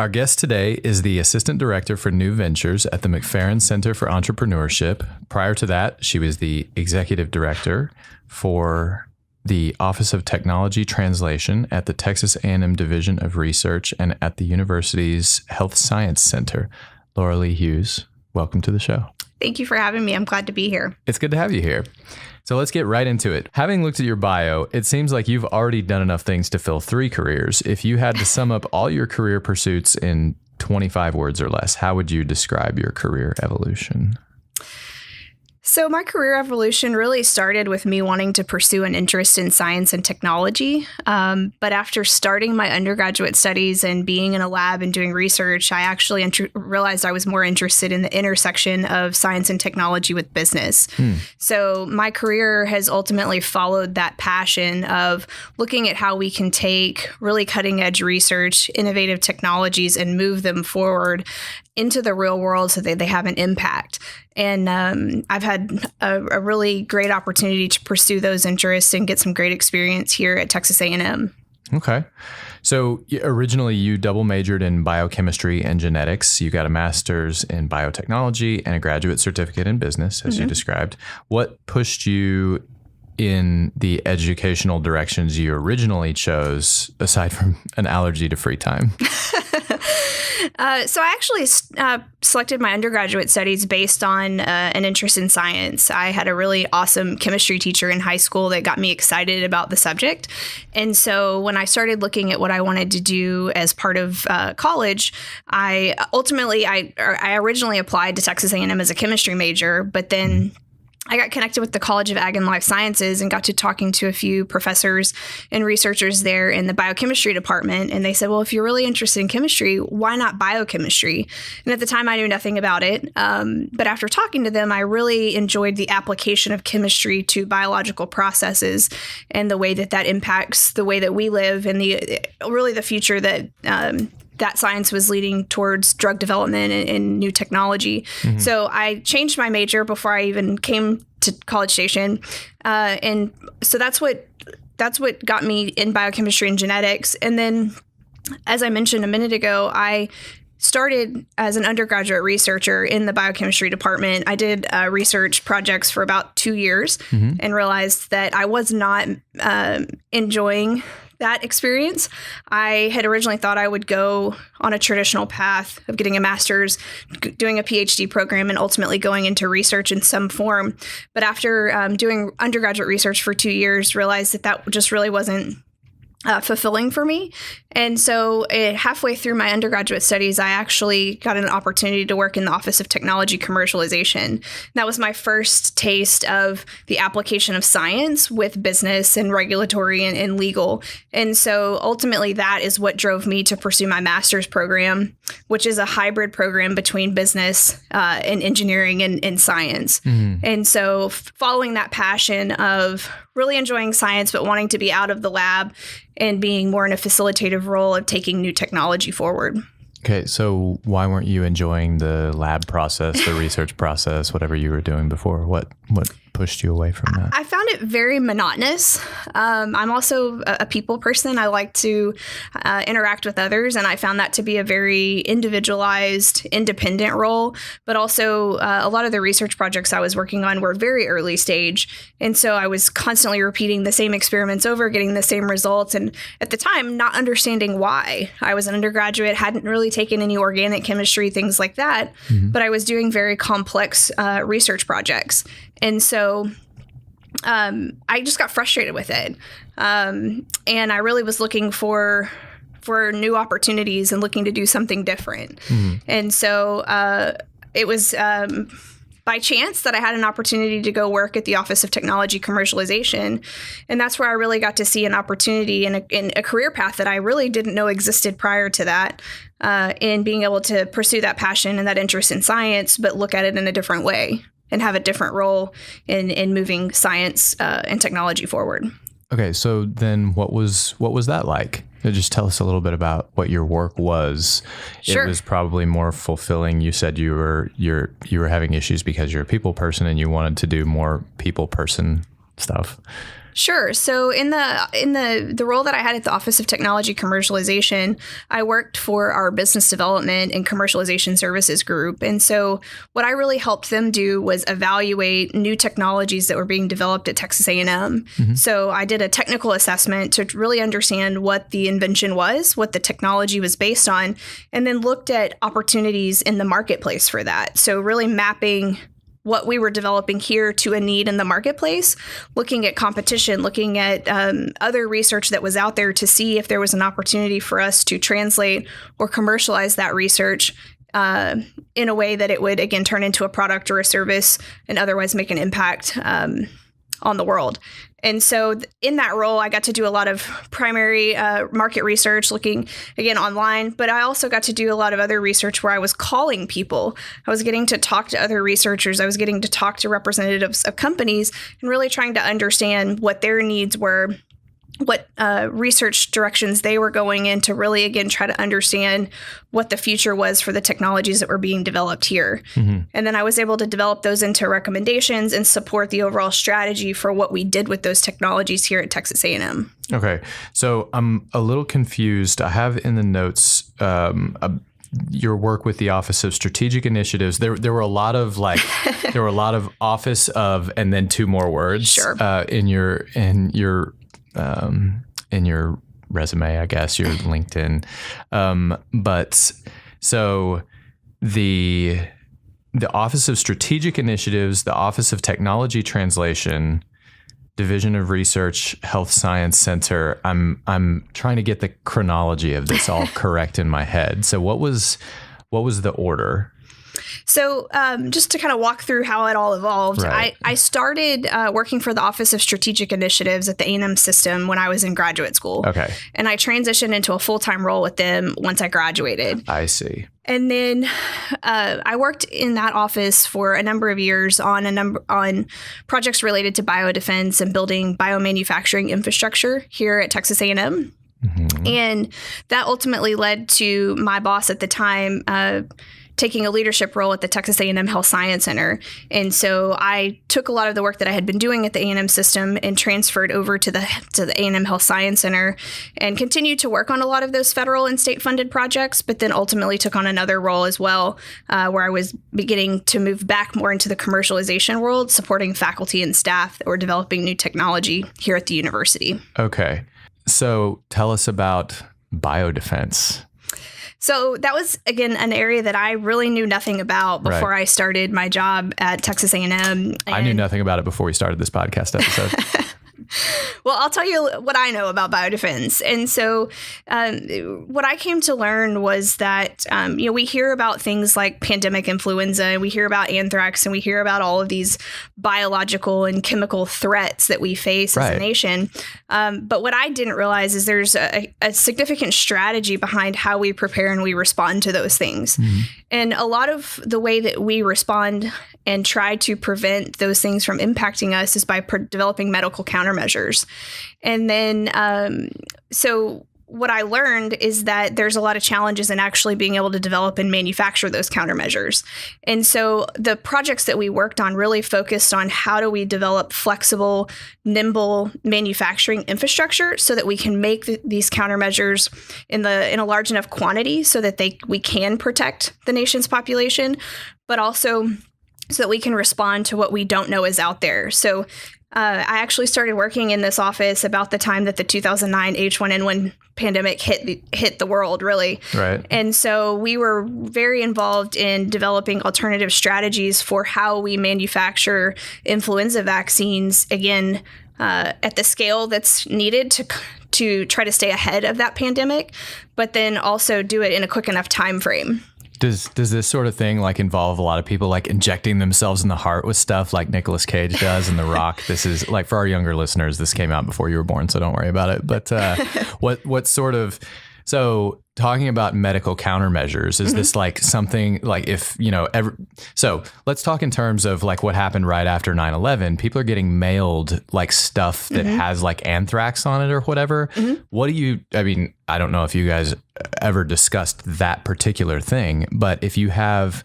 Our guest today is the Assistant Director for New Ventures at the Mcferrin Center for Entrepreneurship. Prior to that, she was the Executive Director for the Office of Technology Translation at the Texas A&M Division of Research and at the university's Health Science Center. LauraLee Hughes, welcome to the show. Thank you for having me. I'm glad to be here. It's good to have you here. So let's get right into it. Having looked at your bio, it seems like you've already done enough things to fill 3 careers. If you had to sum up all your career pursuits in 25 words or less, how would you describe your career evolution? So my career evolution really started with me wanting to pursue an interest in science and technology. But after starting my undergraduate studies and being in a lab and doing research, I actually realized I was more interested in the intersection of science and technology with business. So my career has ultimately followed that passion of looking at how we can take really cutting edge research, innovative technologies, and move them forward into the real world so that they have an impact. And I've had a really great opportunity to pursue those interests and get some great experience here at Texas A&M. Okay. So originally you double majored in biochemistry and genetics. You got a master's in biotechnology and a graduate certificate in business, as you described. What pushed you in the educational directions you originally chose, aside from an allergy to free time? So I actually selected my undergraduate studies based on an interest in science. I had a really awesome chemistry teacher in high school that got me excited about the subject. And so when I started looking at what I wanted to do as part of college, I originally applied to Texas A&M as a chemistry major, but then I got connected with the College of Ag and Life Sciences and got to talking to a few professors and researchers there in the biochemistry department. And they said, well, if you're really interested in chemistry, why not biochemistry? And at the time, I knew nothing about it. But after talking to them, I really enjoyed the application of chemistry to biological processes and the way that that impacts the way that we live and the future that that science was leading towards drug development and new technology. So I changed my major before I even came to College Station. And so that's what got me in biochemistry and genetics. And then, as I mentioned a minute ago, I started as an undergraduate researcher in the biochemistry department. I did research projects for about 2 years and realized that I was not enjoying that experience. I had originally thought I would go on a traditional path of getting a master's, doing a PhD program, and ultimately going into research in some form. But after doing undergraduate research for 2 years, realized that just really wasn't fulfilling for me. And so halfway through my undergraduate studies, I actually got an opportunity to work in the Office of Technology Commercialization. That was my first taste of the application of science with business and regulatory and legal. And so ultimately, that is what drove me to pursue my master's program, which is a hybrid program between business and engineering and science. And so following that passion of really enjoying science, but wanting to be out of the lab and being more in a facilitative role of taking new technology forward. Okay, so why weren't you enjoying the lab process, the research process, whatever you were doing before? What pushed you away from that? I found it very monotonous. I'm also a people person. I like to interact with others, and I found that to be a very individualized, independent role. But also, a lot of the research projects I was working on were very early stage, and so I was constantly repeating the same experiments over, getting the same results, and at the time, not understanding why. I was an undergraduate, hadn't really taken any organic chemistry, things like that, but I was doing very complex research projects. And so I just got frustrated with it. And I really was looking for new opportunities and looking to do something different. And so it was by chance that I had an opportunity to go work at the Office of Technology Commercialization. And that's where I really got to see an opportunity in a career path that I really didn't know existed prior to that, in being able to pursue that passion and that interest in science, but look at it in a different way and have a different role in moving science and technology forward. Okay, so then what was that like? Just tell us a little bit about what your work was. Sure. It was probably more fulfilling. You said you were having issues because you're a people person and you wanted to do more people person stuff. Sure. So in the role that I had at the Office of Technology Commercialization, I worked for our business development and commercialization services group. And so what I really helped them do was evaluate new technologies that were being developed at Texas A&M. So I did a technical assessment to really understand what the invention was, what the technology was based on, and then looked at opportunities in the marketplace for that. So really mapping what we were developing here to a need in the marketplace, looking at competition, looking at other research that was out there to see if there was an opportunity for us to translate or commercialize that research in a way that it would, again, turn into a product or a service and otherwise make an impact on the world. And so in that role, I got to do a lot of primary market research, looking, again, online, but I also got to do a lot of other research where I was calling people. I was getting to talk to other researchers. I was getting to talk to representatives of companies and really trying to understand what their needs were, what research directions they were going in to really, again, try to understand what the future was for the technologies that were being developed here. And then I was able to develop those into recommendations and support the overall strategy for what we did with those technologies here at Texas A&M. Okay. So I'm a little confused. I have in the notes your work with the Office of Strategic Initiatives. There were a lot of there were a lot of Office of and then two more words in your resume, I guess, your LinkedIn. But so the Office of Strategic Initiatives, the Office of Technology Translation, Division of Research, Health Science Center. I'm trying to get the chronology of this all correct in my head. So what was the order? So just to kind of walk through how it all evolved, I started working for the Office of Strategic Initiatives at the A&M system when I was in graduate school. Okay. And I transitioned into a full-time role with them once I graduated. I see. And then I worked in that office for a number of years on projects related to BioDefense and building biomanufacturing infrastructure here at Texas A&M. And that ultimately led to my boss at the time taking a leadership role at the Texas A&M Health Science Center. And so I took a lot of the work that I had been doing at the A&M system and transferred over to the A&M Health Science Center and continued to work on a lot of those federal and state funded projects, but then ultimately took on another role as well, where I was beginning to move back more into the commercialization world, supporting faculty and staff that were developing new technology here at the university. Okay. So tell us about BioDefense. So that was, again, an area that I really knew nothing about before I started my job at Texas A&M. I knew nothing about it before we started this podcast episode. Well, I'll tell you what I know about BioDefense. And so what I came to learn was that, we hear about things like pandemic influenza, and we hear about anthrax, and we hear about all of these biological and chemical threats that we face as a nation. But what I didn't realize is there's a significant strategy behind how we prepare and we respond to those things. And a lot of the way that we respond and try to prevent those things from impacting us is by developing medical countermeasures. And then, so what I learned is that there's a lot of challenges in actually being able to develop and manufacture those countermeasures. And so the projects that we worked on really focused on how do we develop flexible, nimble manufacturing infrastructure so that we can make these countermeasures in a large enough quantity so that we can protect the nation's population, but also so that we can respond to what we don't know is out there. So I actually started working in this office about the time that the 2009 H1N1 pandemic hit the world, really. Right. And so we were very involved in developing alternative strategies for how we manufacture influenza vaccines, again, at the scale that's needed to try to stay ahead of that pandemic, but then also do it in a quick enough time frame. Does this sort of thing involve a lot of people injecting themselves in the heart with stuff like Nicolas Cage does in The Rock? This is for our younger listeners, this came out before you were born, so don't worry about it. But what sort of, so talking about medical countermeasures, is this something if, so let's talk in terms of what happened right after 9/11. People are getting mailed stuff that has anthrax on it or whatever. What do you, I don't know if you guys ever discussed that particular thing, but if you have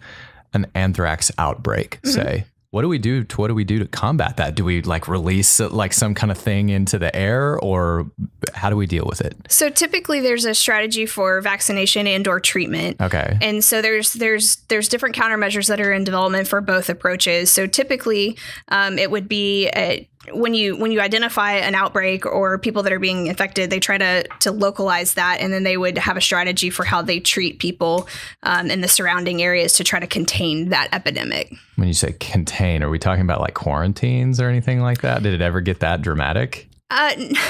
an anthrax outbreak, say, What do we do to combat that? Do we like release like some kind of thing into the air, or how do we deal with it? So typically there's a strategy for vaccination and or treatment. Okay. And so there's different countermeasures that are in development for both approaches. So typically it would be when you identify an outbreak or people that are being infected, they try to localize that, and then they would have a strategy for how they treat people in the surrounding areas to try to contain that epidemic. When you say contain, are we talking about like quarantines or anything like that? Did it ever get that dramatic?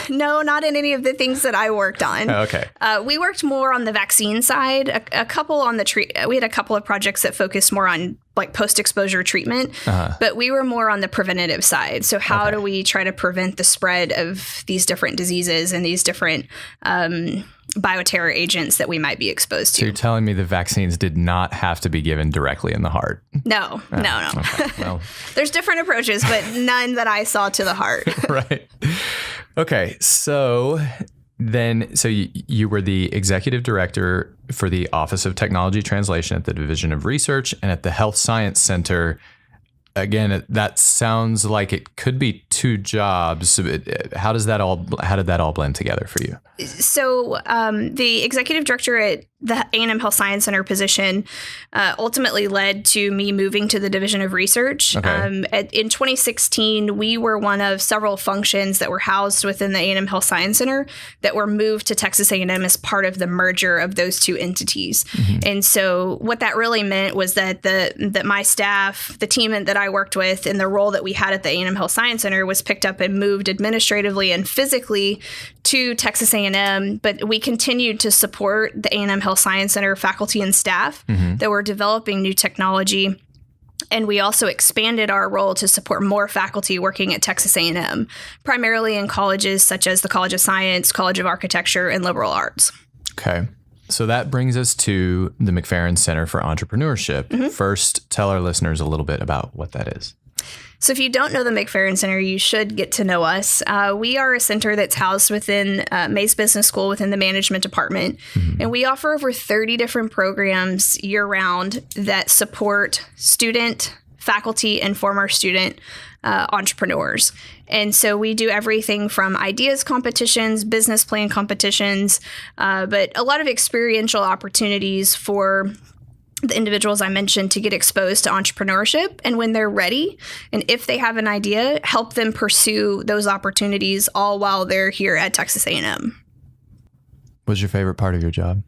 No, not in any of the things that I worked on. Oh, okay. We worked more on the vaccine side. A couple on the we had a couple of projects that focused more on like post-exposure treatment, but we were more on the preventative side. So how do we try to prevent the spread of these different diseases and these different bioterror agents that we might be exposed to? So you're telling me the vaccines did not have to be given directly in the heart? No. Okay. Well, there's different approaches, but none that I saw to the heart. Right. Okay. So you were the executive director for the Office of Technology Translation at the Division of Research and at the Health Science Center. Again, that sounds like it could be two jobs. How did that all blend together for you? So the executive director at the A&M Health Science Center position ultimately led to me moving to the Division of Research. Okay. In 2016, we were one of several functions that were housed within the A&M Health Science Center that were moved to Texas A&M as part of the merger of those two entities. Mm-hmm. And so what that really meant was that that my staff, the team that I worked with, and the role that we had at the A&M Health Science Center was picked up and moved administratively and physically to Texas A&M, but we continued to support the A&M Health Science Center faculty and staff that were developing new technology. And we also expanded our role to support more faculty working at Texas A&M, primarily in colleges such as the College of Science, College of Architecture, and Liberal Arts. Okay. So that brings us to the Mcferrin Center for Entrepreneurship. Mm-hmm. First, tell our listeners a little bit about what that is. So if you don't know the Mcferrin Center, you should get to know us. We are a center that's housed within Mays Business School within the management department. Mm-hmm. And we offer over 30 different programs year-round that support student, faculty, and former student entrepreneurs. And so we do everything from ideas competitions, business plan competitions, but a lot of experiential opportunities for the individuals I mentioned to get exposed to entrepreneurship, and when they're ready and if they have an idea, help them pursue those opportunities all while they're here at Texas A&M. What's your favorite part of your job?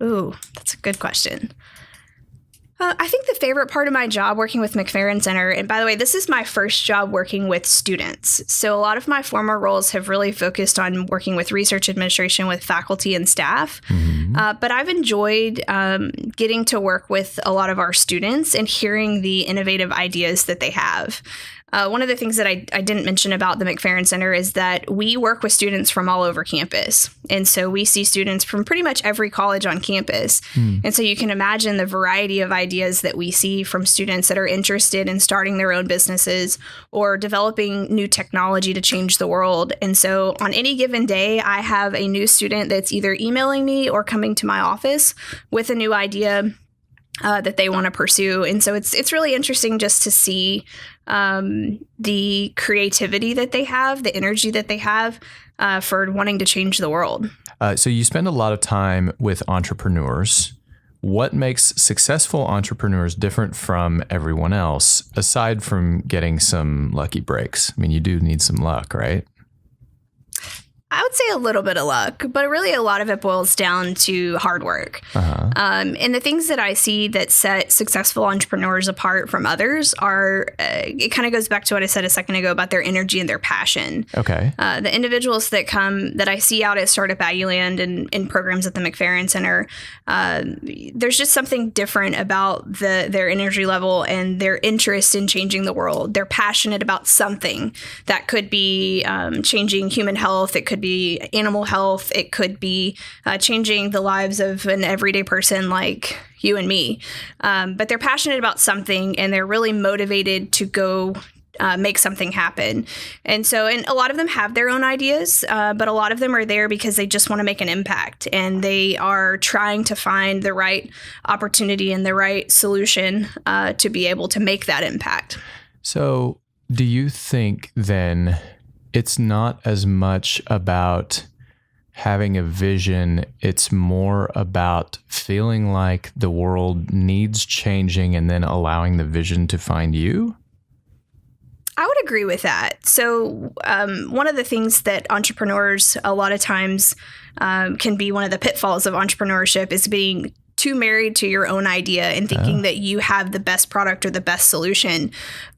Ooh, that's a good question. I think the favorite part of my job working with Mcferrin Center, and by the way, this is my first job working with students. So a lot of my former roles have really focused on working with research administration with faculty and staff. Mm-hmm. But I've enjoyed getting to work with a lot of our students and hearing the innovative ideas that they have. One of the things that I didn't mention about the Mcferrin Center is that we work with students from all over campus. And so we see students from pretty much every college on campus. And so you can imagine the variety of ideas that we see from students that are interested in starting their own businesses or developing new technology to change the world. And so on any given day, I have a new student that's either emailing me or coming to my office with a new idea that they want to pursue. And so it's really interesting just to see the creativity that they have, the energy that they have for wanting to change the world. So you spend a lot of time with entrepreneurs. What makes successful entrepreneurs different from everyone else, aside from getting some lucky breaks? I mean, you do need some luck, right? I would say a little bit of luck, but really a lot of it boils down to hard work. Uh-huh. And the things that I see that set successful entrepreneurs apart from others are, it kind of goes back to what I said a second ago about their energy and their passion. Okay. The individuals that I see out at Startup Aggieland and in programs at the Mcferrin Center, there's just something different about their energy level and their interest in changing the world. They're passionate about something that could be changing human health. It could be animal health. It could be changing the lives of an everyday person like you and me. But they're passionate about something and they're really motivated to go make something happen. And a lot of them have their own ideas, but a lot of them are there because they just want to make an impact and they are trying to find the right opportunity and the right solution to be able to make that impact. So do you think then it's not as much about having a vision, it's more about feeling like the world needs changing and then allowing the vision to find you? I would agree with that. So one of the things that entrepreneurs a lot of times can be one of the pitfalls of entrepreneurship is being too married to your own idea and thinking that you have the best product or the best solution.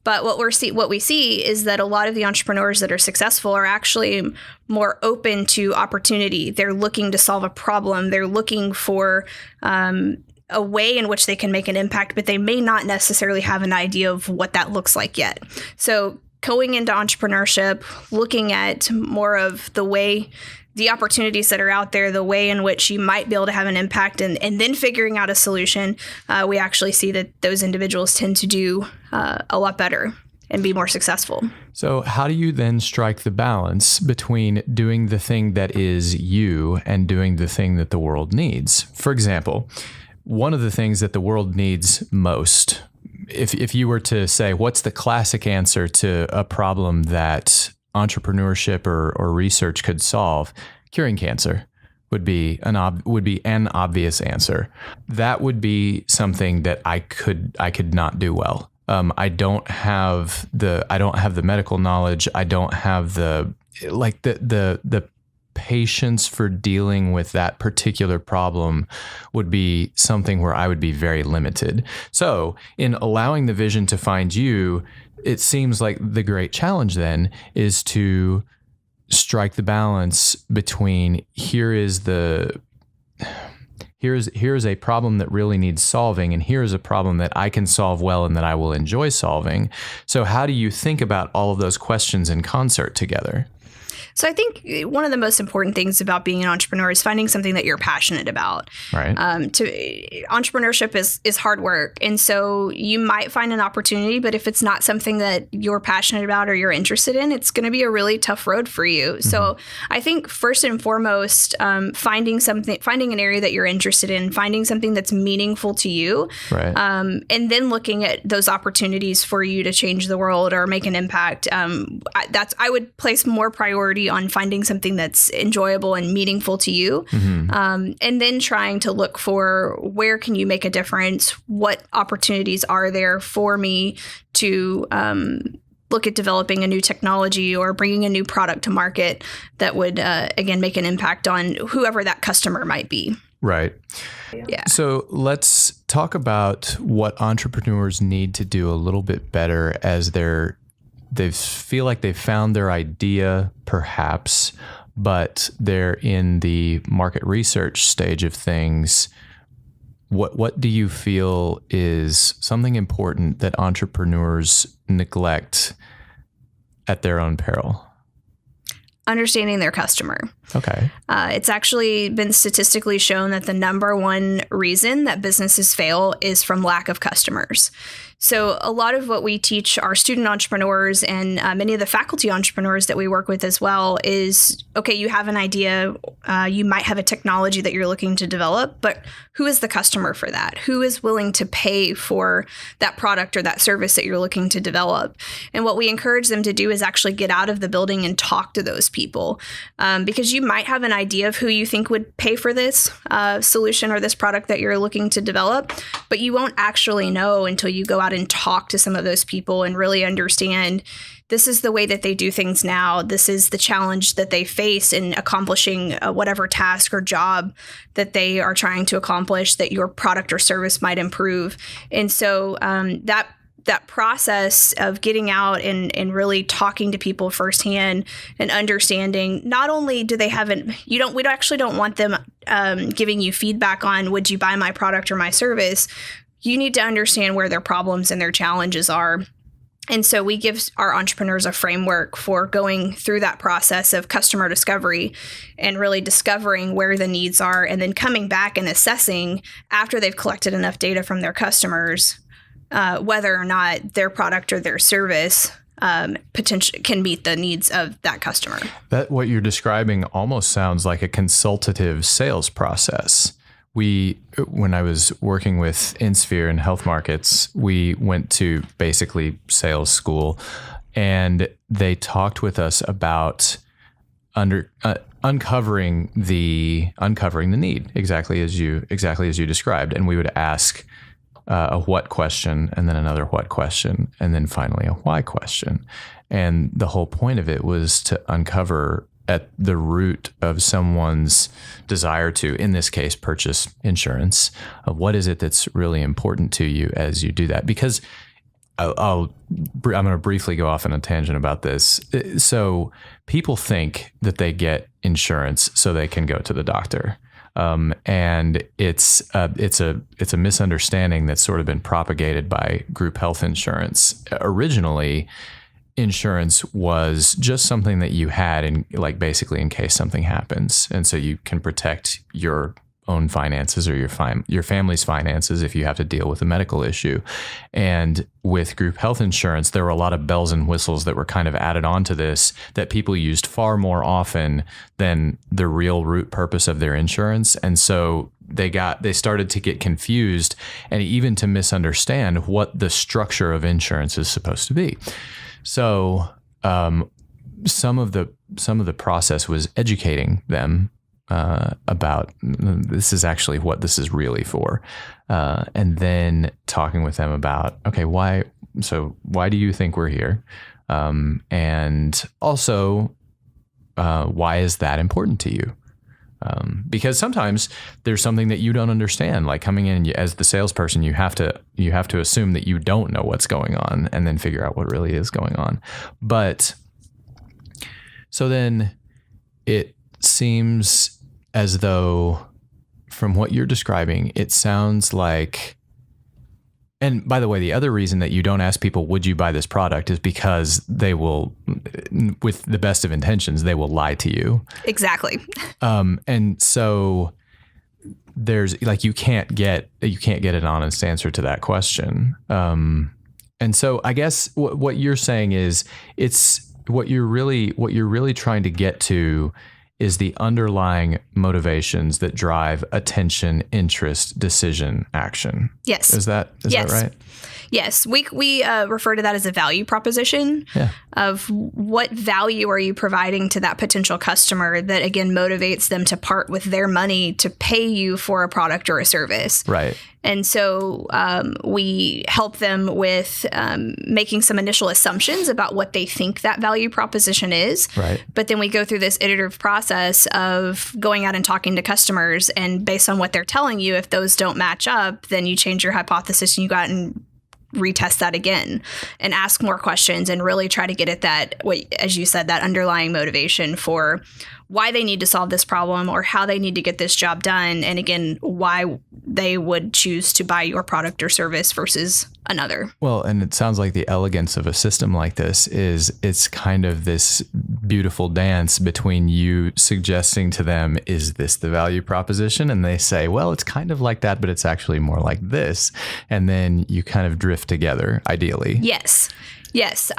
But what we see is that a lot of the entrepreneurs that are successful are actually more open to opportunity. They're looking to solve a problem. They're looking for a way in which they can make an impact, but they may not necessarily have an idea of what that looks like yet. So going into entrepreneurship, looking at more of the opportunities that are out there, the way in which you might be able to have an impact, and then figuring out a solution, we actually see that those individuals tend to do a lot better and be more successful. So how do you then strike the balance between doing the thing that is you and doing the thing that the world needs? For example, one of the things that the world needs most, if you were to say, what's the classic answer to a problem that entrepreneurship or research could solve, curing cancer would be an obvious answer. That would be something that I could not do well. I don't have the medical knowledge. I don't have the patience for dealing with that particular problem would be something where I would be very limited. So in allowing the vision to find you, it seems like the great challenge then is to strike the balance between here is a problem that really needs solving, and here is a problem that I can solve well and that I will enjoy solving. So how do you think about all of those questions in concert together? So I think one of the most important things about being an entrepreneur is finding something that you're passionate about. Right. Entrepreneurship is hard work. And so you might find an opportunity, but if it's not something that you're passionate about or you're interested in, it's going to be a really tough road for you. Mm-hmm. So I think first and foremost, finding an area that you're interested in, finding something that's meaningful to you, right. And then looking at those opportunities for you to change the world or make an impact. I would place more priority on finding something that's enjoyable and meaningful to you. Mm-hmm. And then trying to look for where can you make a difference? What opportunities are there for me to look at developing a new technology or bringing a new product to market that would, again, make an impact on whoever that customer might be. Right. Yeah. So let's talk about what entrepreneurs need to do a little bit better as they feel like they've found their idea, perhaps, but they're in the market research stage of things. What do you feel is something important that entrepreneurs neglect at their own peril? Understanding their customer. Okay. It's actually been statistically shown that the number one reason that businesses fail is from lack of customers. So a lot of what we teach our student entrepreneurs and many of the faculty entrepreneurs that we work with as well is, okay, you have an idea, you might have a technology that you're looking to develop, but who is the customer for that? Who is willing to pay for that product or that service that you're looking to develop? And what we encourage them to do is actually get out of the building and talk to those people, because you might have an idea of who you think would pay for this solution or this product that you're looking to develop, but you won't actually know until you go out and talk to some of those people and really understand this is the way that they do things now. This is the challenge that they face in accomplishing whatever task or job that they are trying to accomplish that your product or service might improve. And so that process of getting out and really talking to people firsthand and understanding, not only do they we actually don't want them giving you feedback on, would you buy my product or my service? You need to understand where their problems and their challenges are. And so we give our entrepreneurs a framework for going through that process of customer discovery and really discovering where the needs are, and then coming back and assessing after they've collected enough data from their customers whether or not their product or their service potentially can meet the needs of that customer. That what you're describing almost sounds like a consultative sales process, when I was working with InSphere and health markets, we went to basically sales school, and they talked with us about uncovering the need, exactly as you described. And we would ask a what question, and then another what question, and then finally a why question. And the whole point of it was to uncover at the root of someone's desire to, in this case, purchase insurance. What is it that's really important to you as you do that? Because I'm going to briefly go off on a tangent about this. So people think that they get insurance so they can go to the doctor. And it's a misunderstanding that's sort of been propagated by group health insurance. Originally, insurance was just something that you had in, like, basically in case something happens. And so you can protect your own finances or your family's finances if you have to deal with a medical issue. And with group health insurance, there were a lot of bells and whistles that were kind of added onto this that people used far more often than the real root purpose of their insurance. And so they started to get confused and even to misunderstand what the structure of insurance is supposed to be. So some of the process was educating them about this is actually what this is really for, and then talking with them about, okay, why do you think we're here, and also why is that important to you? Because sometimes there's something that you don't understand, like coming in as the salesperson, you have to assume that you don't know what's going on and then figure out what really is going on. But so then it seems as though from what you're describing, it sounds like, and by the way, the other reason that you don't ask people, would you buy this product, is because they will, with the best of intentions, they will lie to you. Exactly. And so there's like, you can't get an honest answer to that question. And so I guess what you're saying is what you're really trying to get to is the underlying motivations that drive attention, interest, decision, action. Yes. Is that right? Yes. We refer to that as a value proposition of what value are you providing to that potential customer that, again, motivates them to part with their money to pay you for a product or a service. Right. And so we help them with making some initial assumptions about what they think that value proposition is. Right. But then we go through this iterative process of going out and talking to customers. And based on what they're telling you, if those don't match up, then you change your hypothesis and you go out and retest that again and ask more questions and really try to get at that, as you said, that underlying motivation for why they need to solve this problem or how they need to get this job done. And again, why they would choose to buy your product or service versus another. Well, and it sounds like the elegance of a system like this is it's kind of this beautiful dance between you suggesting to them, is this the value proposition? And they say, well, it's kind of like that, but it's actually more like this. And then you kind of drift together, ideally. Yes.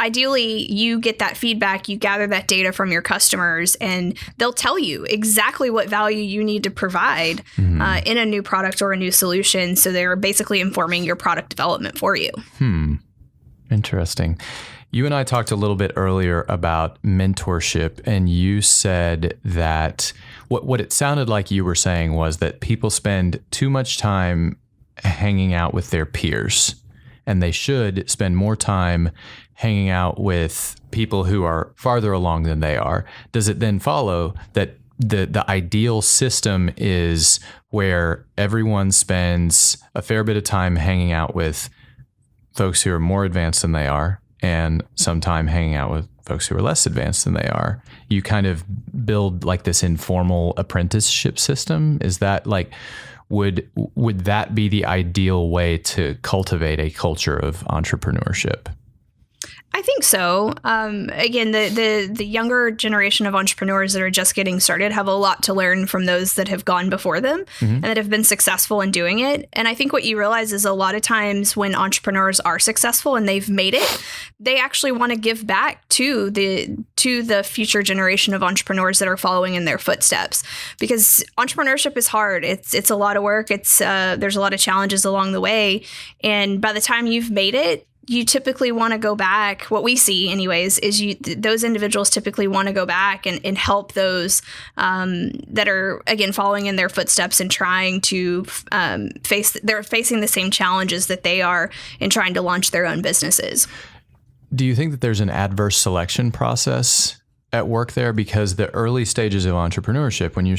Ideally, you get that feedback, you gather that data from your customers, and they'll tell you exactly what value you need to provide in a new product or a new solution. So they're basically informing your product development for you. Interesting. You and I talked a little bit earlier about mentorship, and you said that what it sounded like you were saying was that people spend too much time hanging out with their peers, and they should spend more time hanging out with people who are farther along than they are. Does it then follow that the ideal system is where everyone spends a fair bit of time hanging out with folks who are more advanced than they are and some time hanging out with folks who are less advanced than they are? You kind of build like this informal apprenticeship system. Is that like, would that be the ideal way to cultivate a culture of entrepreneurship? I think so. Again, the younger generation of entrepreneurs that are just getting started have a lot to learn from those that have gone before them and that have been successful in doing it. And I think what you realize is a lot of times when entrepreneurs are successful and they've made it, they actually want to give back to the future generation of entrepreneurs that are following in their footsteps. Because entrepreneurship is hard. It's a lot of work. There's a lot of challenges along the way. And by the time you've made it, you typically want to go back. What we see anyways is those individuals typically want to go back and help those that are, again, following in their footsteps and trying to they're facing the same challenges that they are in trying to launch their own businesses. Do you think that there's an adverse selection process at work there? Because the early stages of entrepreneurship, when you're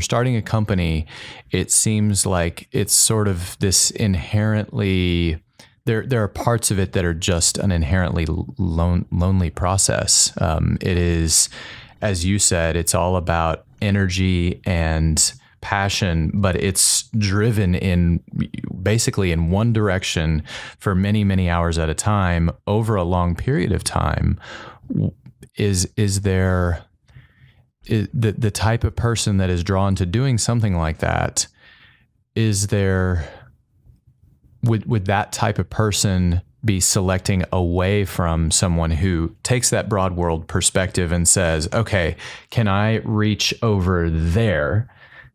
starting a company, it seems like it's sort of this inherently... There are parts of it that are just an inherently lonely process. It is, as you said, it's all about energy and passion, but it's driven in basically in one direction for many, many hours at a time over a long period of time. Is there the type of person that is drawn to doing something like that? Is there... Would that type of person be selecting away from someone who takes that broad world perspective and says, okay, can I reach over there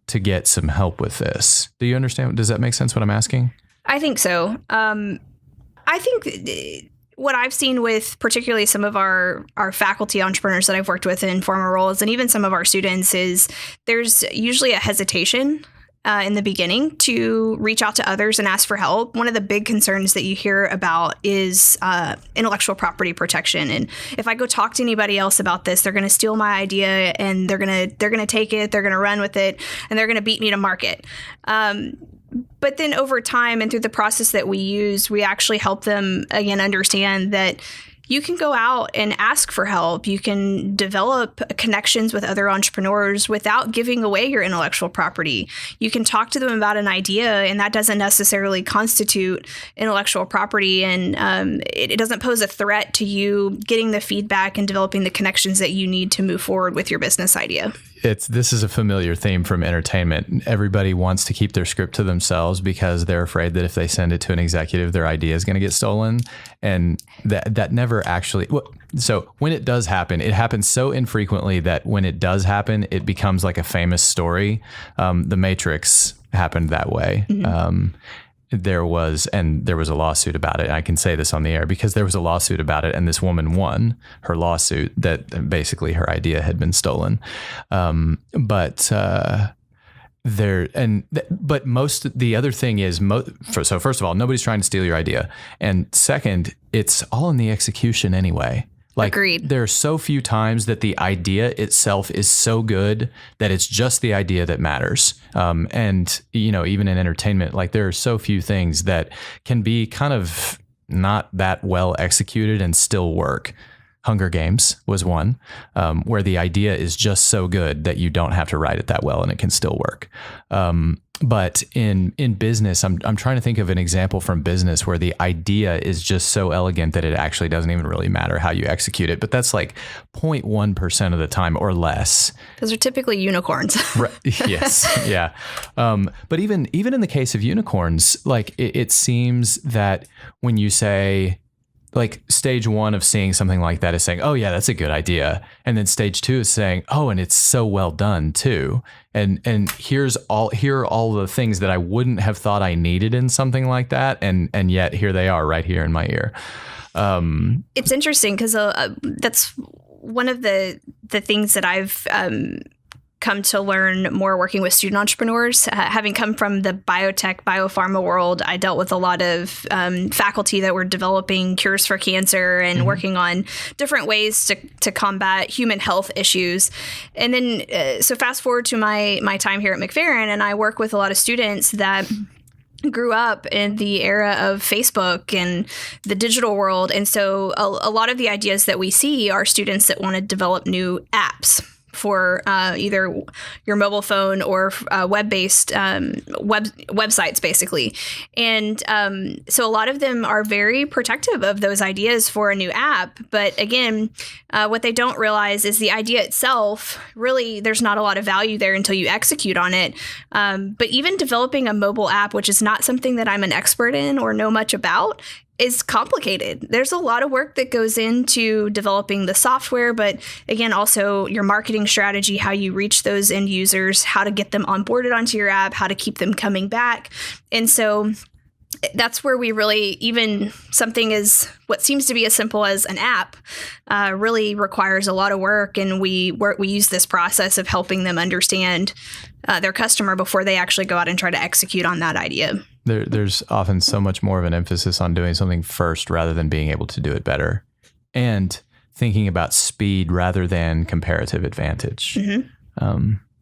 to get some help with this? Do you understand? Does that make sense what I'm asking? I think so. I think what I've seen with particularly some of our faculty entrepreneurs that I've worked with in former roles and even some of our students is there's usually a hesitation in the beginning to reach out to others and ask for help. One of the big concerns that you hear about is intellectual property protection. And if I go talk to anybody else about this, they're going to steal my idea and they're going to take it, they're going to run with it, and they're going to beat me to market. But then over time and through the process that we use, we actually help them, again, understand that you can go out and ask for help. You can develop connections with other entrepreneurs without giving away your intellectual property. You can talk to them about an idea, and that doesn't necessarily constitute intellectual property. And it doesn't pose a threat to you getting the feedback and developing the connections that you need to move forward with your business idea. This is a familiar theme from entertainment. Everybody wants to keep their script to themselves because they're afraid that if they send it to an executive, their idea is going to get stolen. And that never actually... So when it does happen, it happens so infrequently that when it does happen, it becomes like a famous story. The Matrix happened that way. Mm-hmm. There was a lawsuit about it. I can say this on the air because there was a lawsuit about it, and this woman won her lawsuit that basically her idea had been stolen. But the other thing is, so first of all, nobody's trying to steal your idea, and second, it's all in the execution anyway. Like, agreed. There are so few times that the idea itself is so good that it's just the idea that matters. And, even in entertainment, like there are so few things that can be kind of not that well executed and still work. Hunger Games was one, where the idea is just so good that you don't have to write it that well and it can still work. But in business, I'm trying to think of an example from business where the idea is just so elegant that it actually doesn't even really matter how you execute it. But that's like 0.1% of the time or less. Those are typically unicorns. Right. Yes. Yeah. But even in the case of unicorns, like it seems that when you say, like stage one of seeing something like that is saying, oh yeah, that's a good idea. And then stage two is saying, oh, and it's so well done too. And here are all the things that I wouldn't have thought I needed in something like that. And yet here they are right here in my ear. It's interesting because that's one of the things that I've come to learn more working with student entrepreneurs. Having come from the biotech, biopharma world, I dealt with a lot of faculty that were developing cures for cancer and mm-hmm. working on different ways to combat human health issues. And then, so fast forward to my time here at Mcferrin, and I work with a lot of students that grew up in the era of Facebook and the digital world. And so a lot of the ideas that we see are students that want to develop new apps. for either your mobile phone or web-based websites, basically. And so a lot of them are very protective of those ideas for a new app. But again, what they don't realize is the idea itself, really, there's not a lot of value there until you execute on it. But even developing a mobile app, which is not something that I'm an expert in or know much about, is complicated. There's a lot of work that goes into developing the software, but again, also your marketing strategy, how you reach those end users, how to get them onboarded onto your app, how to keep them coming back. And so that's where we really, even something as what seems to be as simple as an app, really requires a lot of work. And we use this process of helping them understand their customer before they actually go out and try to execute on that idea. There's often so much more of an emphasis on doing something first rather than being able to do it better, and thinking about speed rather than comparative advantage.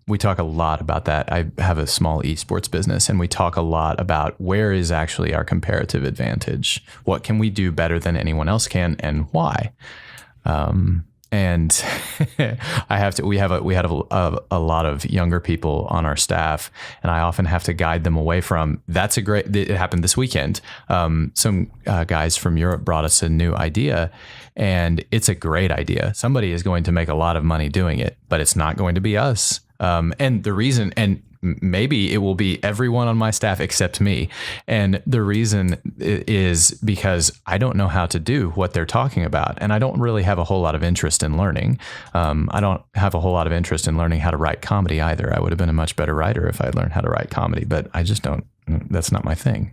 We talk a lot about that. I have a small esports business, and we talk a lot about where is actually our comparative advantage. What can we do better than anyone else can, and why? And we had a lot of younger people on our staff, and I often have to guide them away from, it happened this weekend. Some guys from Europe brought us a new idea, and it's a great idea. Somebody is going to make a lot of money doing it, but it's not going to be us. And the reason, and maybe it will be everyone on my staff except me. And the reason is because I don't know how to do what they're talking about. And I don't really have a whole lot of interest in learning. I don't have a whole lot of interest in learning how to write comedy either. I would have been a much better writer if I had learned how to write comedy, but I just don't, that's not my thing.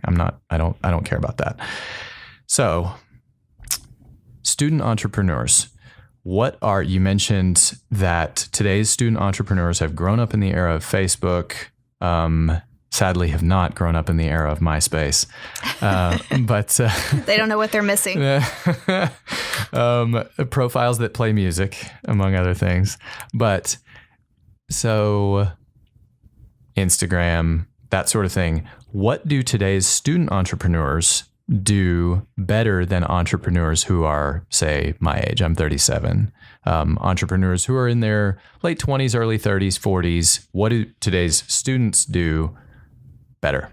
I don't care about that. So student entrepreneurs. You mentioned that today's student entrepreneurs have grown up in the era of Facebook, sadly have not grown up in the era of MySpace, but they don't know what they're missing. Profiles that play music, among other things. But so Instagram, that sort of thing. What do today's student entrepreneurs do better than entrepreneurs who are, say, my age? I'm 37. Entrepreneurs who are in their late 20s, early 30s, 40s. What do today's students do better?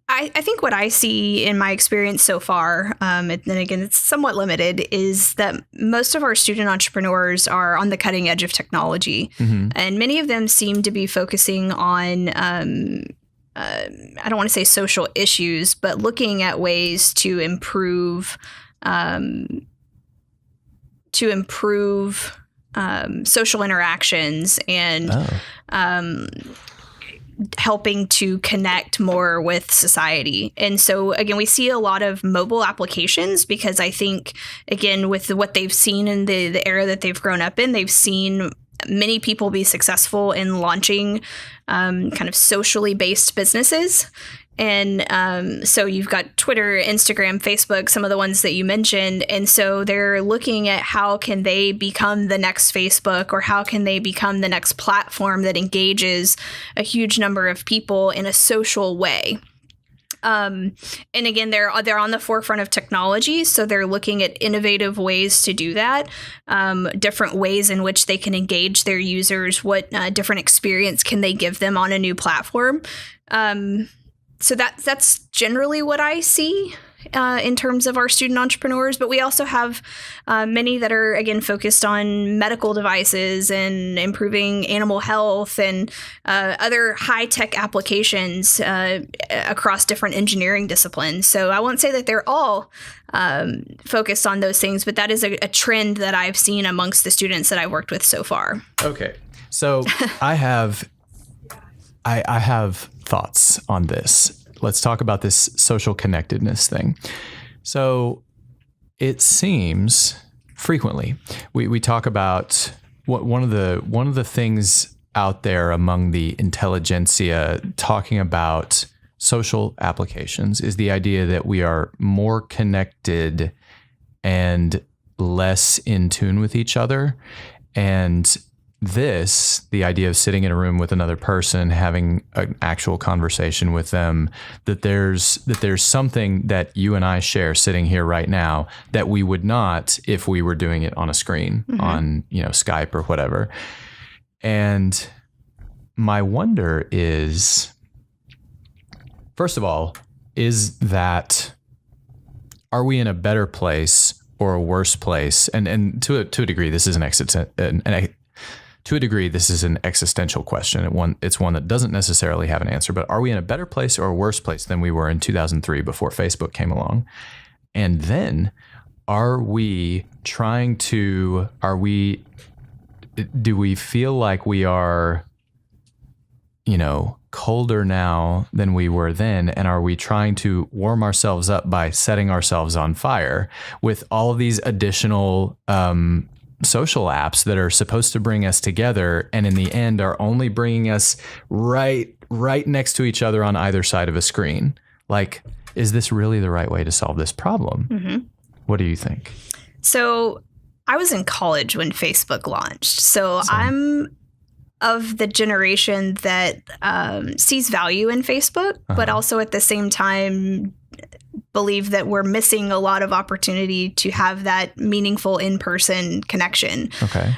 I think what I see in my experience so far, and again, it's somewhat limited, is that most of our student entrepreneurs are on the cutting edge of technology. And many of them seem to be focusing on I don't want to say social issues, but looking at ways to improve social interactions and helping to connect more with society. And so, again, we see a lot of mobile applications because I think, again, with what they've seen in the era that they've grown up in, they've seen many people be successful in launching kind of socially based businesses. And so you've got Twitter, Instagram, Facebook, some of the ones that you mentioned. And so they're looking at how can they become the next Facebook, or how can they become the next platform that engages a huge number of people in a social way. And again, they're on the forefront of technology, so they're looking at innovative ways to do that, different ways in which they can engage their users, what different experience can they give them on a new platform. So that's generally what I see in terms of our student entrepreneurs. But we also have many that are, again, focused on medical devices and improving animal health and other high-tech applications across different engineering disciplines. So I won't say that they're all focused on those things, but that is a trend that I've seen amongst the students that I've worked with so far. Okay. So I have thoughts on this. Let's talk about this social connectedness thing. So it seems frequently we talk about one of the things out there among the intelligentsia talking about social applications is the idea that we are more connected and less in tune with each other. And the idea of sitting in a room with another person, having an actual conversation with them, that there's something that you and I share sitting here right now that we would not if we were doing it on a screen, on Skype or whatever. And my wonder is, first of all, are we in a better place or a worse place? And to a degree, this is an existential question. It's one that doesn't necessarily have an answer, but are we in a better place or a worse place than we were in 2003 before Facebook came along? And then do we feel like we are, colder now than we were then? And are we trying to warm ourselves up by setting ourselves on fire with all of these additional social apps that are supposed to bring us together, and in the end are only bringing us right next to each other on either side of a screen? Like, is this really the right way to solve this problem? Mm-hmm. What do you think? So I was in college when Facebook launched. So I'm of the generation that sees value in Facebook, but also at the same time believe that we're missing a lot of opportunity to have that meaningful in-person connection. Okay.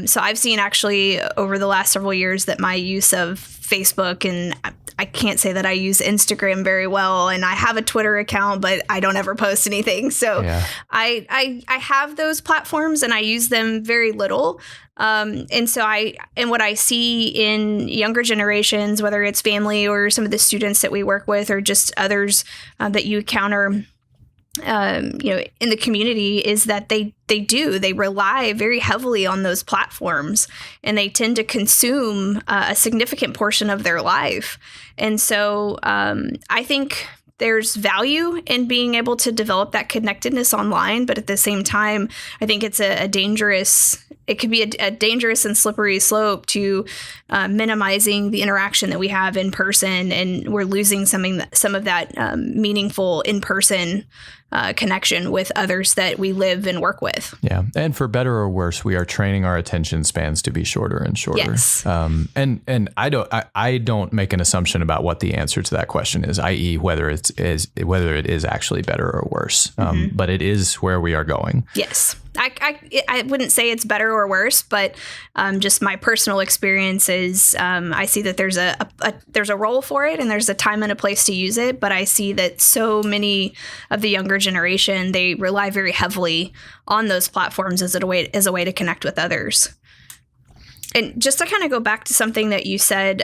So I've seen actually over the last several years that my use of Facebook, and I can't say that I use Instagram very well, and I have a Twitter account, but I don't ever post anything. So yeah. I have those platforms and I use them very little. And what I see in younger generations, whether it's family or some of the students that we work with, or just others that you encounter, in the community, is that they rely very heavily on those platforms, and they tend to consume a significant portion of their life. And so I think there's value in being able to develop that connectedness online, but at the same time, I think it's it could be a dangerous and slippery slope to minimizing the interaction that we have in person, and we're losing some of that meaningful in-person connection with others that we live and work with. Yeah. And for better or worse, we are training our attention spans to be shorter and shorter. Yes. And I don't make an assumption about what the answer to that question is, i.e. whether it is actually better or worse. But it is where we are going. Yes. I wouldn't say it's better or worse, but just my personal experience is I see that there's a role for it, and there's a time and a place to use it. But I see that so many of the younger generation, they rely very heavily on those platforms as a way to connect with others. And just to kind of go back to something that you said,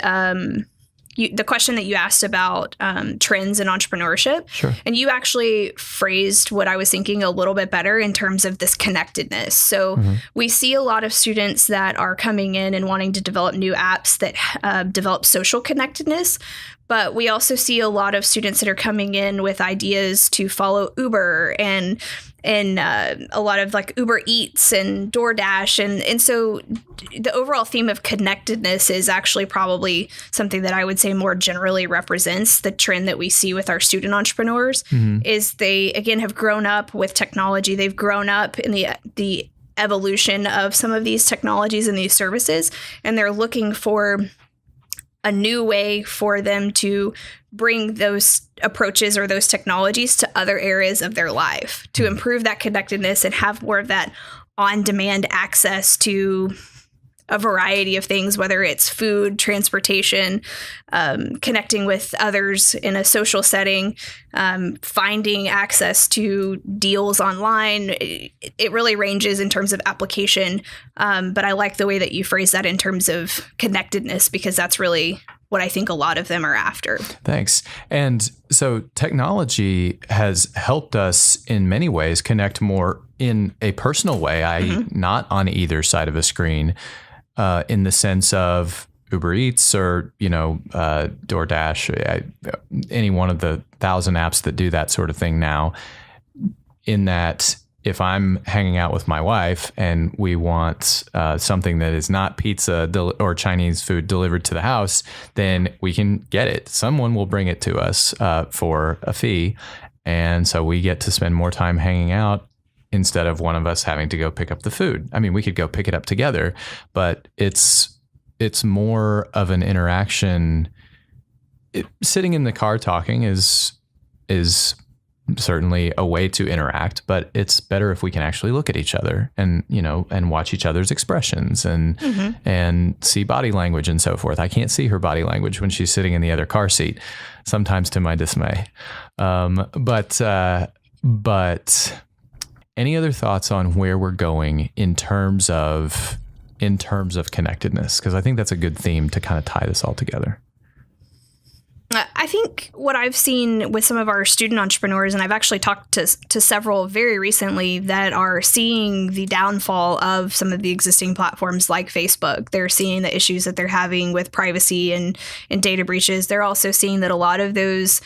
the question that you asked about trends in entrepreneurship. Sure. And you actually phrased what I was thinking a little bit better in terms of this connectedness. So we see a lot of students that are coming in and wanting to develop new apps that develop social connectedness. But we also see a lot of students that are coming in with ideas to follow Uber and a lot of like Uber Eats and DoorDash. And so the overall theme of connectedness is actually probably something that I would say more generally represents the trend that we see with our student entrepreneurs, is they, again, have grown up with technology. They've grown up in the evolution of some of these technologies and these services, and they're looking for a new way for them to bring those approaches or those technologies to other areas of their life to improve that connectedness and have more of that on-demand access to a variety of things, whether it's food, transportation, connecting with others in a social setting, finding access to deals online. It really ranges in terms of application. But I like the way that you phrase that in terms of connectedness, because that's really what I think a lot of them are after. Thanks. And so technology has helped us in many ways connect more in a personal way, i.e. not on either side of a screen, in the sense of Uber Eats or, DoorDash, any one of the 1,000 apps that do that sort of thing now, in that if I'm hanging out with my wife and we want something that is not pizza or Chinese food delivered to the house, then we can get it. Someone will bring it to us for a fee. And so we get to spend more time hanging out instead of one of us having to go pick up the food. I mean, we could go pick it up together, but it's more of an interaction. Sitting in the car talking is certainly a way to interact, but it's better if we can actually look at each other and, and watch each other's expressions and see body language and so forth. I can't see her body language when she's sitting in the other car seat, sometimes to my dismay. But any other thoughts on where we're going in terms of connectedness? Because I think that's a good theme to kind of tie this all together. I think what I've seen with some of our student entrepreneurs, and I've actually talked to several very recently that are seeing the downfall of some of the existing platforms like Facebook. They're seeing the issues that they're having with privacy and data breaches. They're also seeing that a lot of those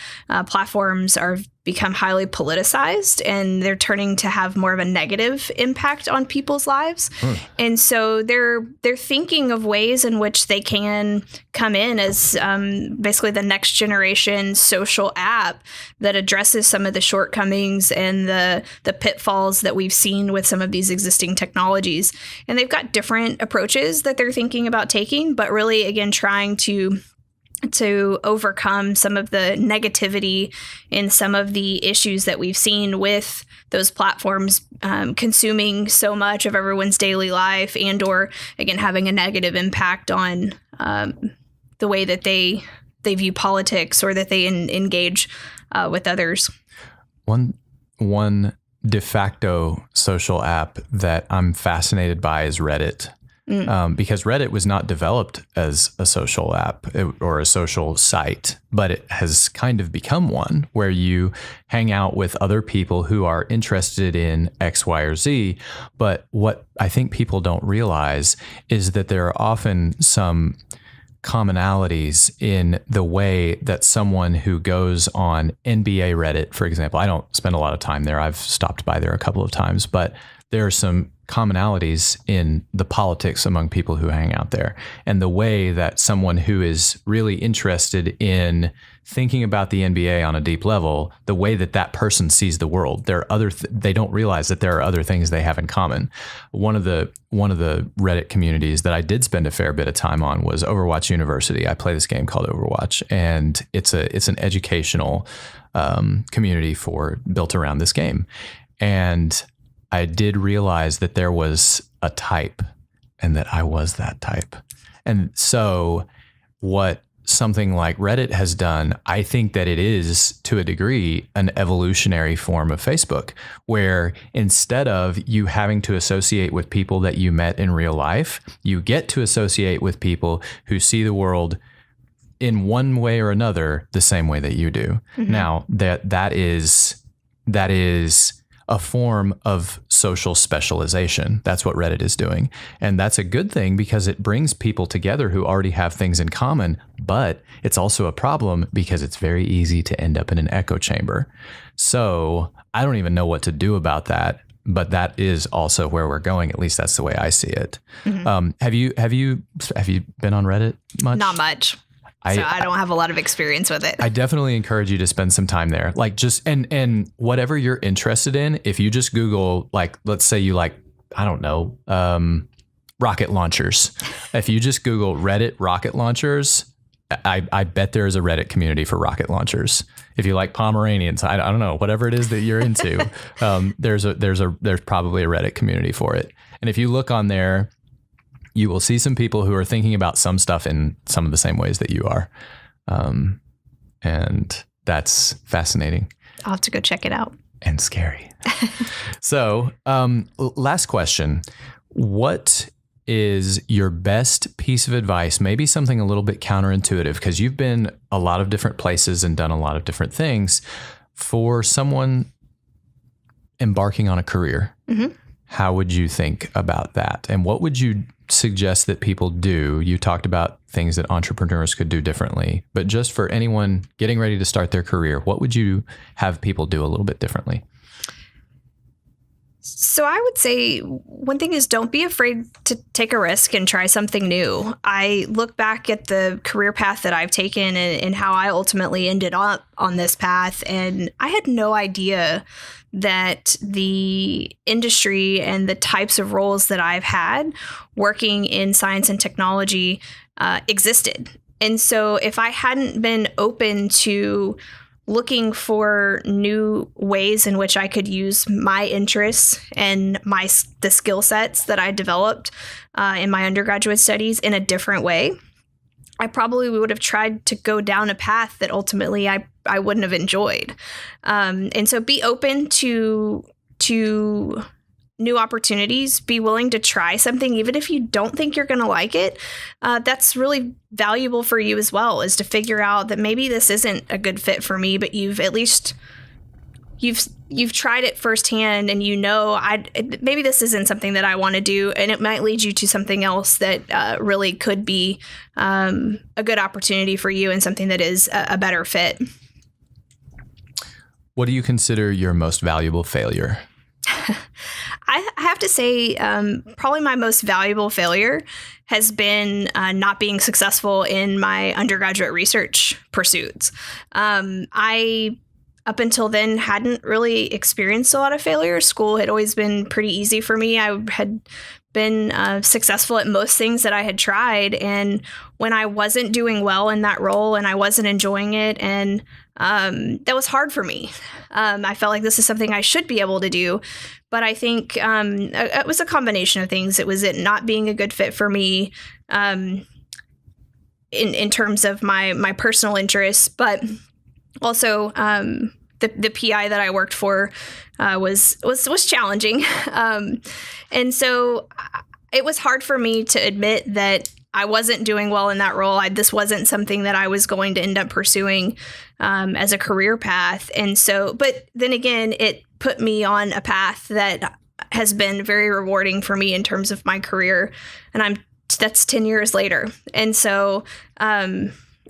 platforms are become highly politicized, and they're turning to have more of a negative impact on people's lives. And so they're thinking of ways in which they can come in as basically the next generation social app that addresses some of the shortcomings and the pitfalls that we've seen with some of these existing technologies. And they've got different approaches that they're thinking about taking, but really, again, trying to overcome some of the negativity and some of the issues that we've seen with those platforms consuming so much of everyone's daily life, and or, again, having a negative impact on the way that they view politics or that they engage with others. One de facto social app that I'm fascinated by is Reddit. Because Reddit was not developed as a social app or a social site, but it has kind of become one where you hang out with other people who are interested in X, Y, or Z. But what I think people don't realize is that there are often some commonalities in the way that someone who goes on NBA Reddit, for example, I don't spend a lot of time there. I've stopped by there a couple of times, but there are some commonalities in the politics among people who hang out there, and the way that someone who is really interested in thinking about the NBA on a deep level, the way that that person sees the world, there are other they don't realize that there are other things they have in common. One of the Reddit communities that I did spend a fair bit of time on was Overwatch University. I play this game called Overwatch, and it's an educational community built around this game. And I did realize that there was a type and that I was that type. And so what something like Reddit has done, I think that it is, to a degree, an evolutionary form of Facebook, where instead of you having to associate with people that you met in real life, you get to associate with people who see the world in one way or another the same way that you do. Mm-hmm. Now, that is a form of social specialization. That's what Reddit is doing. And that's a good thing because it brings people together who already have things in common, but it's also a problem because it's very easy to end up in an echo chamber. So I don't even know what to do about that, but that is also where we're going. At least that's the way I see it. Mm-hmm. Have you been on Reddit much? Not much. I don't have a lot of experience with it. I definitely encourage you to spend some time there. Like and whatever you're interested in, if you just Google, like, let's say you like, I don't know, rocket launchers. If you just Google Reddit rocket launchers, I bet there is a Reddit community for rocket launchers. If you like Pomeranians, I don't know, whatever it is that you're into, there's probably a Reddit community for it. And if you look on there, you will see some people who are thinking about some stuff in some of the same ways that you are. And that's fascinating. I'll have to go check it out. And scary. So, last question. What is your best piece of advice? Maybe something a little bit counterintuitive, because you've been a lot of different places and done a lot of different things, for someone embarking on a career. Mm-hmm. How would you think about that? And what would you suggest that people do? You talked about things that entrepreneurs could do differently, but just for anyone getting ready to start their career, what would you have people do a little bit differently? So I would say one thing is, don't be afraid to take a risk and try something new. I look back at the career path that I've taken and how I ultimately ended up on this path, and I had no idea that the industry and the types of roles that I've had working in science and technology existed. And so if I hadn't been open to looking for new ways in which I could use my interests and the skill sets that I developed in my undergraduate studies in a different way, I probably would have tried to go down a path that ultimately I wouldn't have enjoyed. And so be open to new opportunities, be willing to try something, even if you don't think you're going to like it. That's really valuable for you as well, is to figure out that maybe this isn't a good fit for me, but you've tried it firsthand, and maybe this isn't something that I want to do, and it might lead you to something else that really could be a good opportunity for you and something that is a better fit. What do you consider your most valuable failure? I have to say, probably my most valuable failure has been not being successful in my undergraduate research pursuits. I, up until then, hadn't really experienced a lot of failure. School had always been pretty easy for me. I had been successful at most things that I had tried. And when I wasn't doing well in that role and I wasn't enjoying it, and that was hard for me. I felt like this is something I should be able to do. But I think it was a combination of things. It was it not being a good fit for me in terms of my personal interests, but also the PI that I worked for was challenging. And so it was hard for me to admit that I wasn't doing well in that role. This wasn't something that I was going to end up pursuing as a career path. And so, but then again, it put me on a path that has been very rewarding for me in terms of my career. And that's 10 years later. And so,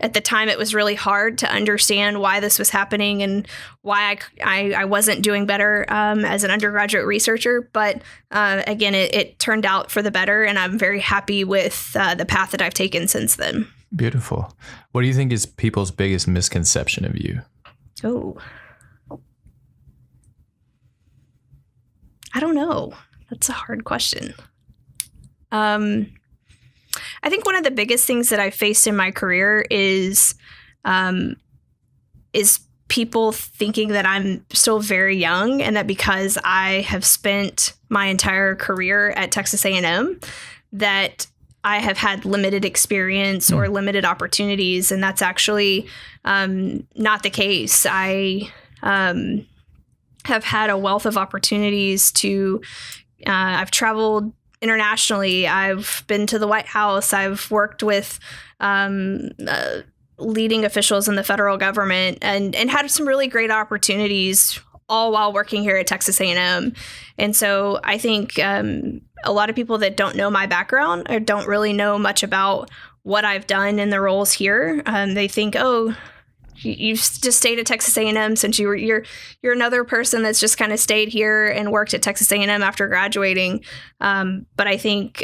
at the time, it was really hard to understand why this was happening and why I wasn't doing better as an undergraduate researcher. But again, it turned out for the better, and I'm very happy with the path that I've taken since then. Beautiful. What do you think is people's biggest misconception of you? Oh, I don't know. That's a hard question. I think one of the biggest things that I faced in my career is people thinking that I'm still very young, and that because I have spent my entire career at Texas A&M, that I have had limited experience or limited opportunities, and that's actually not the case. I have had a wealth of opportunities to. I've traveled internationally. I've been to the White House. I've worked with leading officials in the federal government and had some really great opportunities, all while working here at Texas A&M. And so I think a lot of people that don't know my background or don't really know much about what I've done in the roles here, they think, oh, you've just stayed at Texas A&M since you're another person that's just kind of stayed here and worked at Texas A&M after graduating. But I think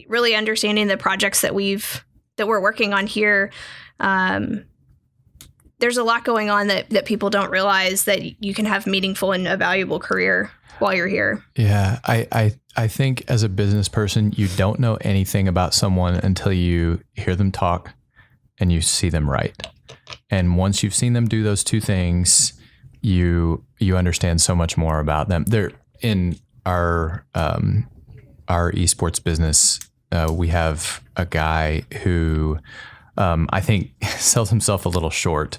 really understanding the projects that we're working on here, there's a lot going on that people don't realize, that you can have meaningful and a valuable career while you're here. Yeah, I think as a business person, you don't know anything about someone until you hear them talk and you see them write. And once you've seen them do those two things, you understand so much more about them. They're in our esports business. We have a guy who I think sells himself a little short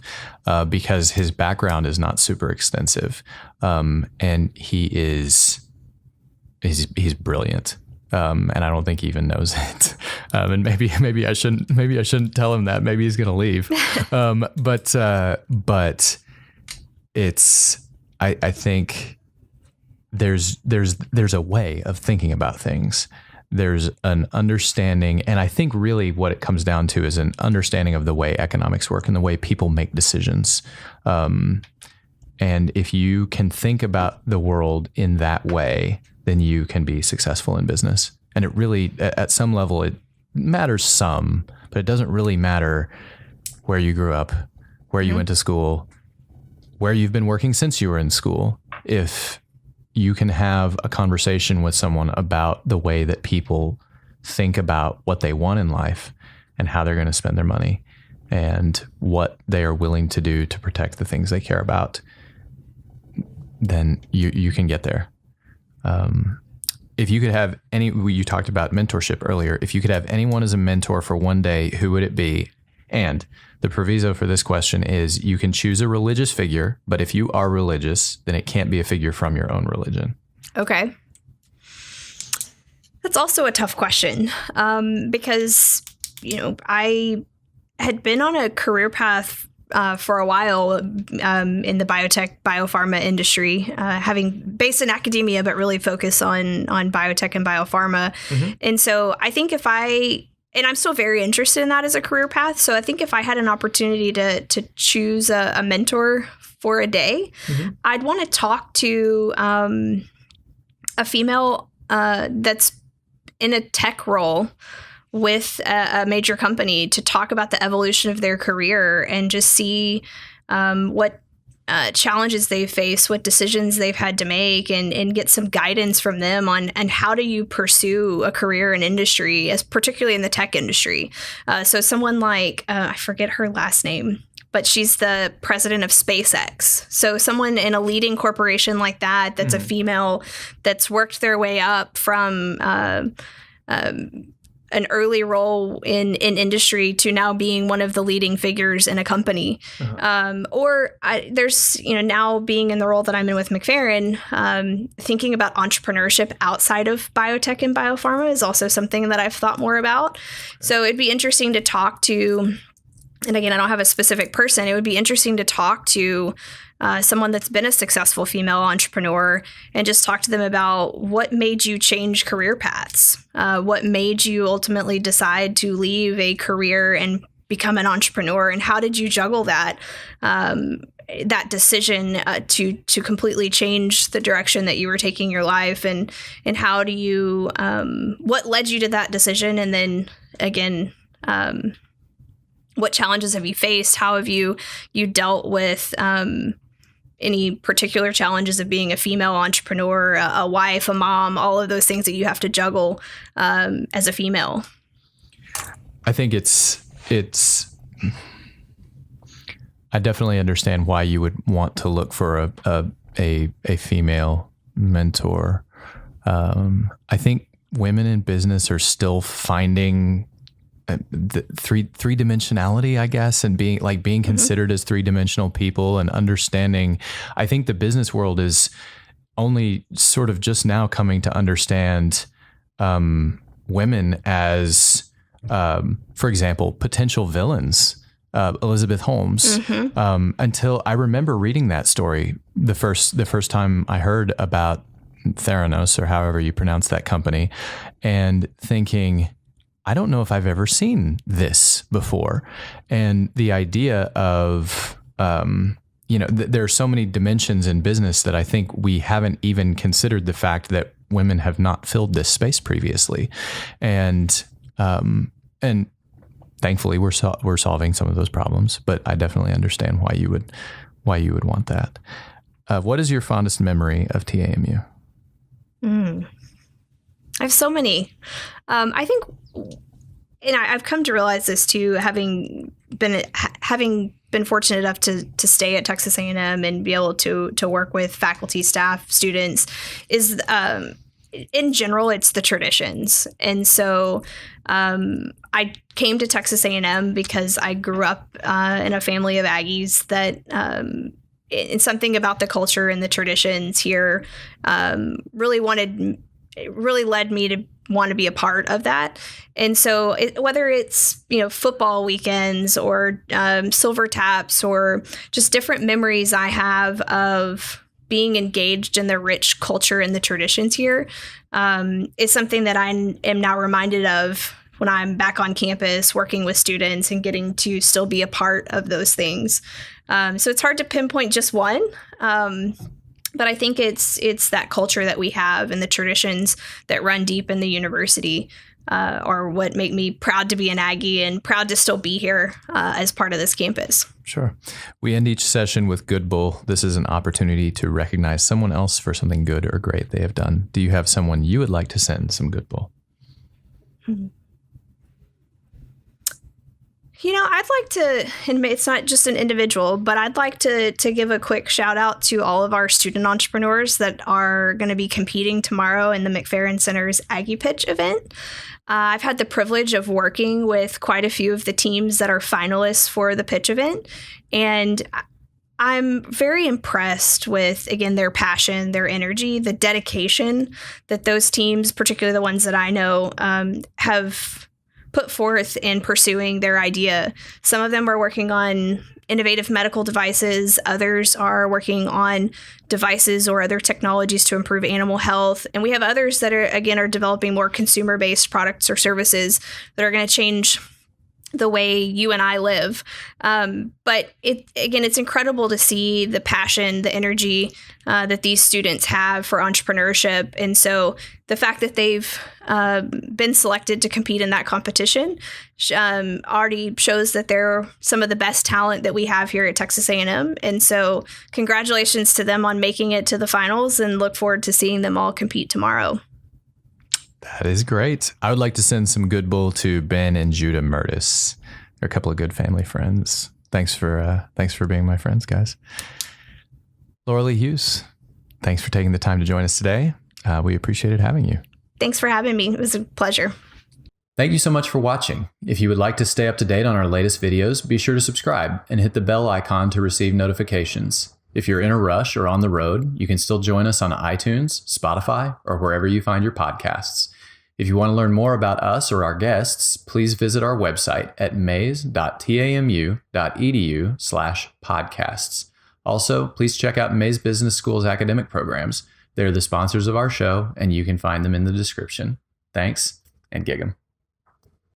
because his background is not super extensive, and he's brilliant. And I don't think he even knows it. And maybe I shouldn't tell him that. Maybe he's going to leave. But I think there's a way of thinking about things. There's an understanding, and I think really what it comes down to is an understanding of the way economics work and the way people make decisions. And if you can think about the world in that way, then you can be successful in business. And it really, at some level, it matters some, but it doesn't really matter where you grew up, where you went to school, where you've been working since you were in school. If you can have a conversation with someone about the way that people think about what they want in life and how they're going to spend their money, and what they are willing to do to protect the things they care about, then you can get there. If you could have you talked about mentorship earlier. If you could have anyone as a mentor for one day, who would it be? And the proviso for this question is you can choose a religious figure, but if you are religious, then it can't be a figure from your own religion. Okay. That's also a tough question, because, I had been on a career path for a while in the biotech, biopharma industry, having based in academia, but really focus on biotech and biopharma. Mm-hmm. And so I think and I'm still very interested in that as a career path. So I think if I had an opportunity to choose a mentor for a day, mm-hmm. I'd want to talk to a female that's in a tech role with a major company to talk about the evolution of their career and just see what challenges they face, what decisions they've had to make, and get some guidance from them on how do you pursue a career in industry, particularly in the tech industry. So someone like, I forget her last name, but she's the president of SpaceX. So someone in a leading corporation like that, that's mm-hmm. a female that's worked their way up from an early role in industry to now being one of the leading figures in a company. Uh-huh. There's, now being in the role that I'm in with Mcferrin, thinking about entrepreneurship outside of biotech and biopharma is also something that I've thought more about. So it'd be interesting to talk to, and again, I don't have a specific person, it would be interesting to talk to someone that's been a successful female entrepreneur and just talk to them about what made you change career paths, what made you ultimately decide to leave a career and become an entrepreneur, and how did you juggle that decision to completely change the direction that you were taking your life, and how do you what led you to that decision, and then again, what challenges have you faced? How have you dealt with any particular challenges of being a female entrepreneur, a wife, a mom, all of those things that you have to juggle as a female? I think it's. I definitely understand why you would want to look for a female mentor. I think women in business are still finding the three dimensionality, I guess, and being mm-hmm. considered as 3-dimensional people and understanding. I think the business world is only sort of just now coming to understand women as, for example, potential villains. Elizabeth Holmes. Mm-hmm. Until I remember reading that story the first time I heard about Theranos, or however you pronounce that company, and thinking, I don't know if I've ever seen this before. And the idea of, there are so many dimensions in business that I think we haven't even considered the fact that women have not filled this space previously. And thankfully we're solving some of those problems, but I definitely understand why you would want that. What is your fondest memory of TAMU? I have so many. I think, and I've come to realize this too, having been fortunate enough to stay at Texas A&M and be able to work with faculty, staff, students, is in general, it's the traditions. And so I came to Texas A&M because I grew up in a family of Aggies that it's something about the culture and the traditions here really led me to want to be a part of that. And so whether it's, football weekends or silver taps or just different memories I have of being engaged in the rich culture and the traditions here is something that I am now reminded of when I'm back on campus working with students and getting to still be a part of those things. So it's hard to pinpoint just one. But I think it's that culture that we have and the traditions that run deep in the university are what make me proud to be an Aggie and proud to still be here as part of this campus. Sure. We end each session with Good Bull. This is an opportunity to recognize someone else for something good or great they have done. Do you have someone you would like to send some Good Bull? I'd like to, and it's not just an individual, but I'd like to give a quick shout out to all of our student entrepreneurs that are going to be competing tomorrow in the Mcferrin Center's Aggie Pitch event. I've had the privilege of working with quite a few of the teams that are finalists for the pitch event, and I'm very impressed with, again, their passion, their energy, the dedication that those teams, particularly the ones that I know, have put forth in pursuing their idea. Some of them are working on innovative medical devices. Others are working on devices or other technologies to improve animal health. And we have others that are developing more consumer-based products or services that are going to change the way you and I live. But it's incredible to see the passion, the energy that these students have for entrepreneurship. And so the fact that they've been selected to compete in that competition already shows that they're some of the best talent that we have here at Texas A&M. And so congratulations to them on making it to the finals, and look forward to seeing them all compete tomorrow. That is great. I would like to send some good bull to Ben and Judah Murtis. They're a couple of good family friends. Thanks for being my friends, guys. LauraLee Hughes, thanks for taking the time to join us today. We appreciated having you. Thanks for having me. It was a pleasure. Thank you so much for watching. If you would like to stay up to date on our latest videos, be sure to subscribe and hit the bell icon to receive notifications. If you're in a rush or on the road, you can still join us on iTunes, Spotify, or wherever you find your podcasts. If you want to learn more about us or our guests, please visit our website at mays.tamu.edu/podcasts. Also, please check out Mays Business School's academic programs. They're the sponsors of our show, and you can find them in the description. Thanks, and gig 'em.